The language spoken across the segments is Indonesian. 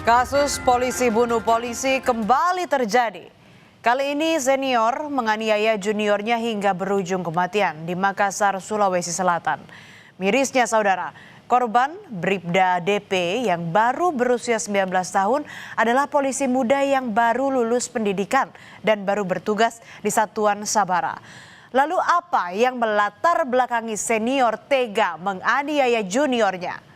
Kasus polisi bunuh polisi kembali terjadi. Kali ini senior menganiaya juniornya hingga berujung kematian di Makassar, Sulawesi Selatan. Mirisnya saudara, korban Bribda DP yang baru berusia 19 tahun adalah polisi muda yang baru lulus pendidikan dan baru bertugas di Satuan Sabara. Lalu apa yang melatar belakangi senior tega menganiaya juniornya?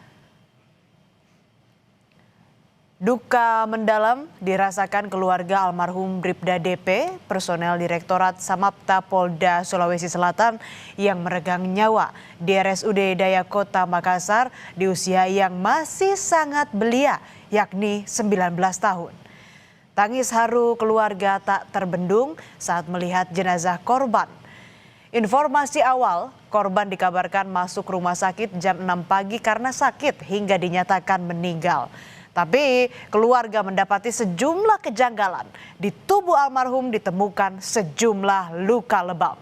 Duka mendalam dirasakan keluarga almarhum Bribda DP, personel Direktorat Samapta Polda Sulawesi Selatan yang meregang nyawa di RSUD Daya Kota Makassar di usia yang masih sangat belia, yakni 19 tahun. Tangis haru keluarga tak terbendung saat melihat jenazah korban. Informasi awal, korban dikabarkan masuk rumah sakit jam 6 pagi karena sakit hingga dinyatakan meninggal. Tapi keluarga mendapati sejumlah kejanggalan. Di tubuh almarhum ditemukan sejumlah luka lebam.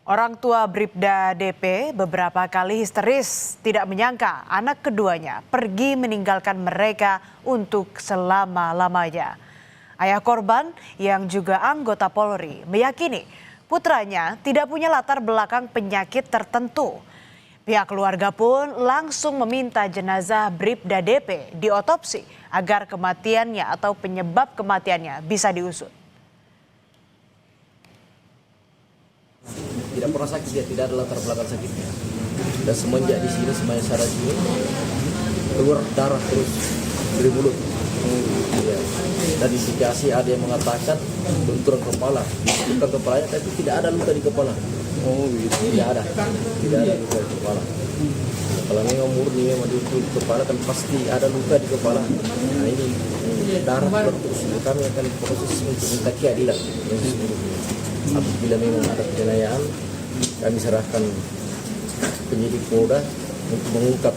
Orang tua Bribda DP beberapa kali histeris tidak menyangka anak keduanya pergi meninggalkan mereka untuk selama-lamanya. Ayah korban yang juga anggota Polri meyakini putranya tidak punya latar belakang penyakit tertentu. Pihak keluarga pun langsung meminta jenazah Bribda DP diotopsi agar kematiannya atau penyebab kematiannya bisa diusut. Tidak pernah sakit, dia tidak ada latar belakang sakitnya. Dan semenjak di sini, semuanya saraf sini keluar darah terus dari mulut. Ya. Dan indikasi ada yang mengatakan benturan kepala, bukan kepalanya, tapi tidak ada luka di kepala. Tidak ada luka di kepala. Kalau memang murni memang di kepala kan pasti ada luka di kepala. Nah ini darah terus kami akan proses untuk minta keadilan. Apabila memang ada penganiayaan, kami serahkan penyidik Polda untuk mengungkap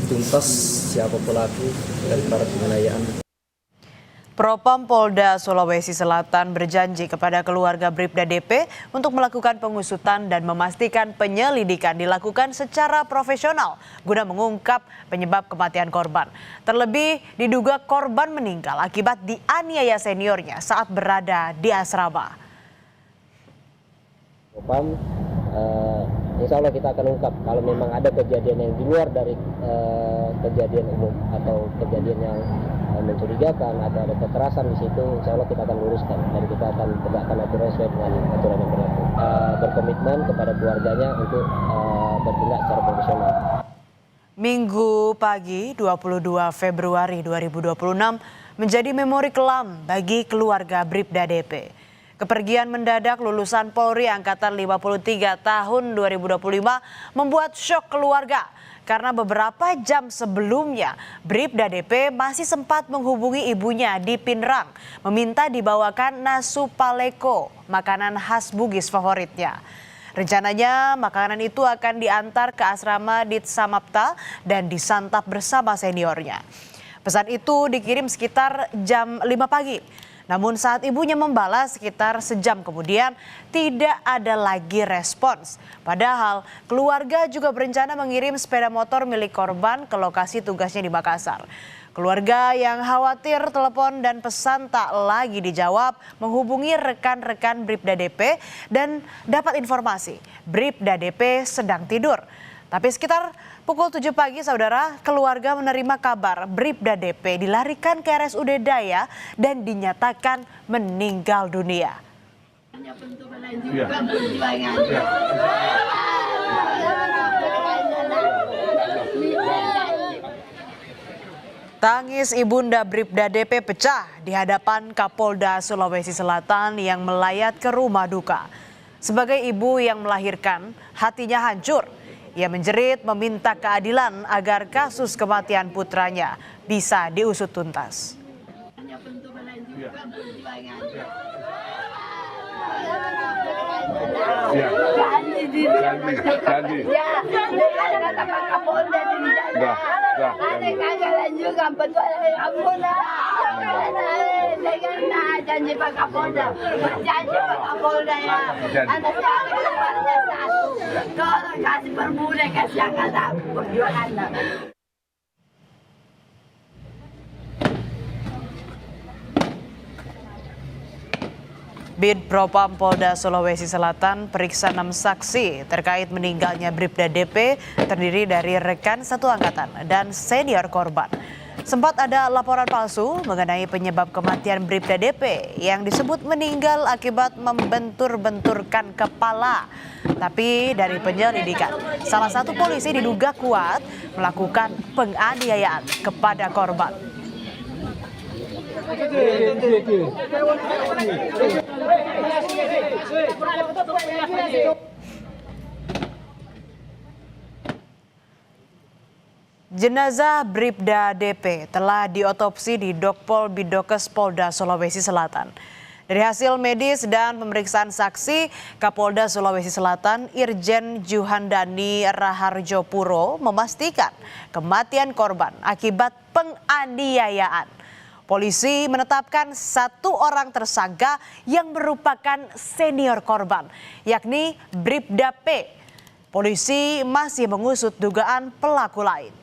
tuntas siapa pelaku dari para penganiayaan. Propam Polda Sulawesi Selatan berjanji kepada keluarga Bribda DP untuk melakukan pengusutan dan memastikan penyelidikan dilakukan secara profesional guna mengungkap penyebab kematian korban. Terlebih diduga korban meninggal akibat dianiaya seniornya saat berada di asrama. Propam, insya Allah kita akan ungkap kalau memang ada kejadian yang di luar dari kejadian umum atau kejadian yang mencurigakan atau ada kekerasan di situ, insya Allah kita akan luruskan dan kita akan tegakkan aturan sesuai dengan aturan yang berlaku. Berkomitmen kepada keluarganya untuk bertindak secara profesional. Minggu pagi 22 Februari 2026 menjadi memori kelam bagi keluarga Bribda DP. Kepergian mendadak lulusan Polri Angkatan 53 tahun 2025 membuat syok keluarga. Karena beberapa jam sebelumnya, Bribda DP masih sempat menghubungi ibunya di Pinrang, meminta dibawakan nasu paleko, makanan khas Bugis favoritnya. Rencananya makanan itu akan diantar ke asrama di Samapta dan disantap bersama seniornya. Pesan itu dikirim sekitar jam 5 pagi. Namun saat ibunya membalas sekitar sejam kemudian tidak ada lagi respons. Padahal keluarga juga berencana mengirim sepeda motor milik korban ke lokasi tugasnya di Makassar. Keluarga yang khawatir telepon dan pesan tak lagi dijawab menghubungi rekan-rekan Bribda DP dan dapat informasi Bribda DP sedang tidur. Tapi sekitar pukul 7 pagi saudara, keluarga menerima kabar Bribda DP dilarikan ke RSUD Daya dan dinyatakan meninggal dunia. Tangis ibunda Bribda DP pecah di hadapan Kapolda Sulawesi Selatan yang melayat ke rumah duka. Sebagai ibu yang melahirkan, hatinya hancur. Ia menjerit meminta keadilan agar kasus kematian putranya bisa diusut tuntas. Janji Pak Kapolda, berjanji Pak Kapolda ya. Anak saya keluarnya satu. Tolong kasih perbudak kasih angkatan perjuangan. Bid Propam Polda Sulawesi Selatan periksa 6 saksi terkait meninggalnya Bribda DP terdiri dari rekan satu angkatan dan senior korban. Sempat ada laporan palsu mengenai penyebab kematian Bribda DP yang disebut meninggal akibat membentur-benturkan kepala. Tapi dari penyelidikan, salah satu polisi diduga kuat melakukan penganiayaan kepada korban. Jenazah Bribda DP telah diotopsi di Dokpol Bidokes Polda Sulawesi Selatan. Dari hasil medis dan pemeriksaan saksi, Kapolda Sulawesi Selatan Irjen Juhandani Raharjo Puro memastikan kematian korban akibat penganiayaan. Polisi menetapkan 1 orang tersangka yang merupakan senior korban, yakni Bribda P. Polisi masih mengusut dugaan pelaku lain.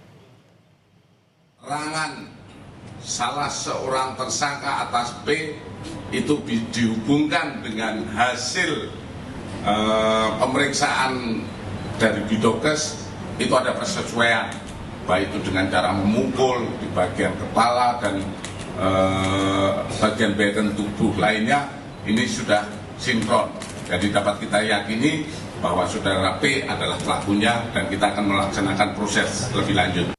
Keterangan salah seorang tersangka atas P itu dihubungkan dengan hasil pemeriksaan dari Bidokes, itu ada persesuaian, baik itu dengan cara memukul di bagian kepala dan bagian tubuh lainnya, ini sudah sinkron. Jadi dapat kita yakini bahwa saudara P adalah pelakunya dan kita akan melaksanakan proses lebih lanjut.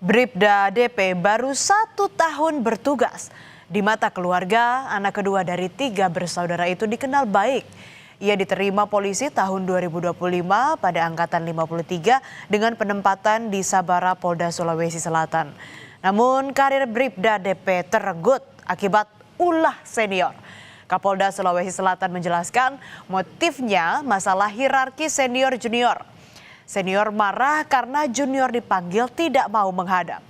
Bribda DP baru 1 tahun bertugas. Di mata keluarga, anak kedua dari 3 bersaudara itu dikenal baik. Ia diterima polisi tahun 2025 pada angkatan 53 dengan penempatan di Sabara Polda Sulawesi Selatan. Namun karir Bribda DP terenggut akibat ulah senior. Kapolda Sulawesi Selatan menjelaskan motifnya masalah hierarki senior junior. Senior marah karena junior dipanggil tidak mau menghadap.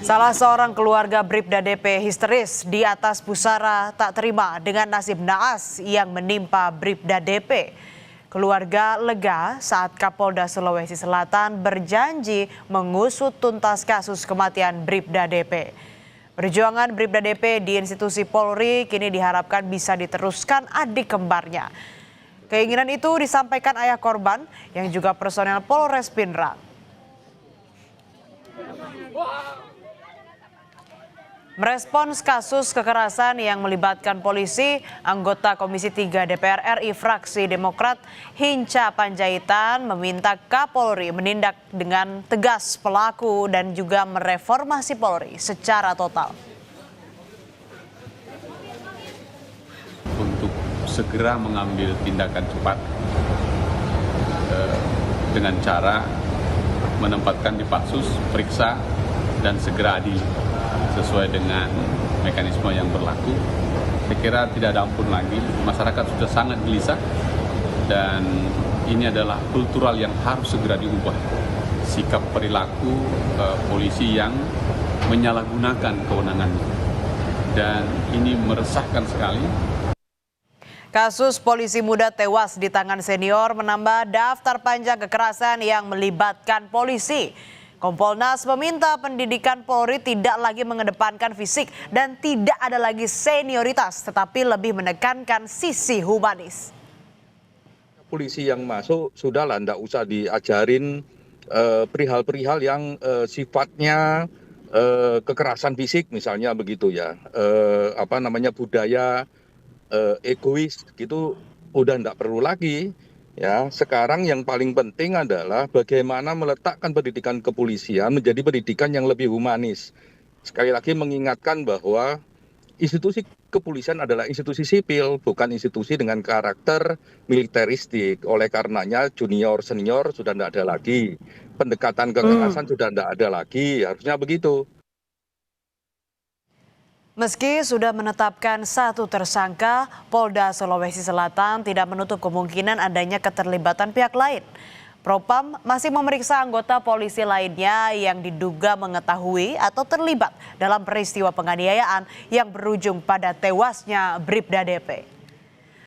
Salah seorang keluarga Bribda DP histeris di atas pusara tak terima dengan nasib naas yang menimpa Bribda DP. Keluarga lega saat Kapolda Sulawesi Selatan berjanji mengusut tuntas kasus kematian Bribda DP. Perjuangan Bribda DP di institusi Polri kini diharapkan bisa diteruskan adik kembarnya. Keinginan itu disampaikan ayah korban yang juga personel Polres Pindrang. Merespons kasus kekerasan yang melibatkan polisi, anggota Komisi 3 DPR RI fraksi Demokrat Hinca Panjaitan meminta Kapolri menindak dengan tegas pelaku dan juga mereformasi Polri secara total. Untuk segera mengambil tindakan cepat dengan cara menempatkan di Patsus, periksa, dan segera adil sesuai dengan mekanisme yang berlaku. Saya kira tidak ada ampun lagi, masyarakat sudah sangat gelisah dan ini adalah kultural yang harus segera diubah. Sikap perilaku polisi yang menyalahgunakan kewenangannya dan ini meresahkan sekali. Kasus polisi muda tewas di tangan senior menambah daftar panjang kekerasan yang melibatkan polisi. Kompolnas meminta pendidikan Polri tidak lagi mengedepankan fisik dan tidak ada lagi senioritas, tetapi lebih menekankan sisi humanis. Polisi yang masuk sudahlah, tidak usah diajarin perihal-perihal yang sifatnya kekerasan fisik misalnya begitu ya, budaya egois gitu udah tidak perlu lagi. Ya, sekarang yang paling penting adalah bagaimana meletakkan pendidikan kepolisian menjadi pendidikan yang lebih humanis. Sekali lagi mengingatkan bahwa institusi kepolisian adalah institusi sipil, bukan institusi dengan karakter militeristik. Oleh karenanya junior senior sudah tidak ada lagi, pendekatan kekerasan sudah tidak ada lagi, harusnya begitu. Meski sudah menetapkan 1 tersangka, Polda Sulawesi Selatan tidak menutup kemungkinan adanya keterlibatan pihak lain. Propam masih memeriksa anggota polisi lainnya yang diduga mengetahui atau terlibat dalam peristiwa penganiayaan yang berujung pada tewasnya Bribda DP.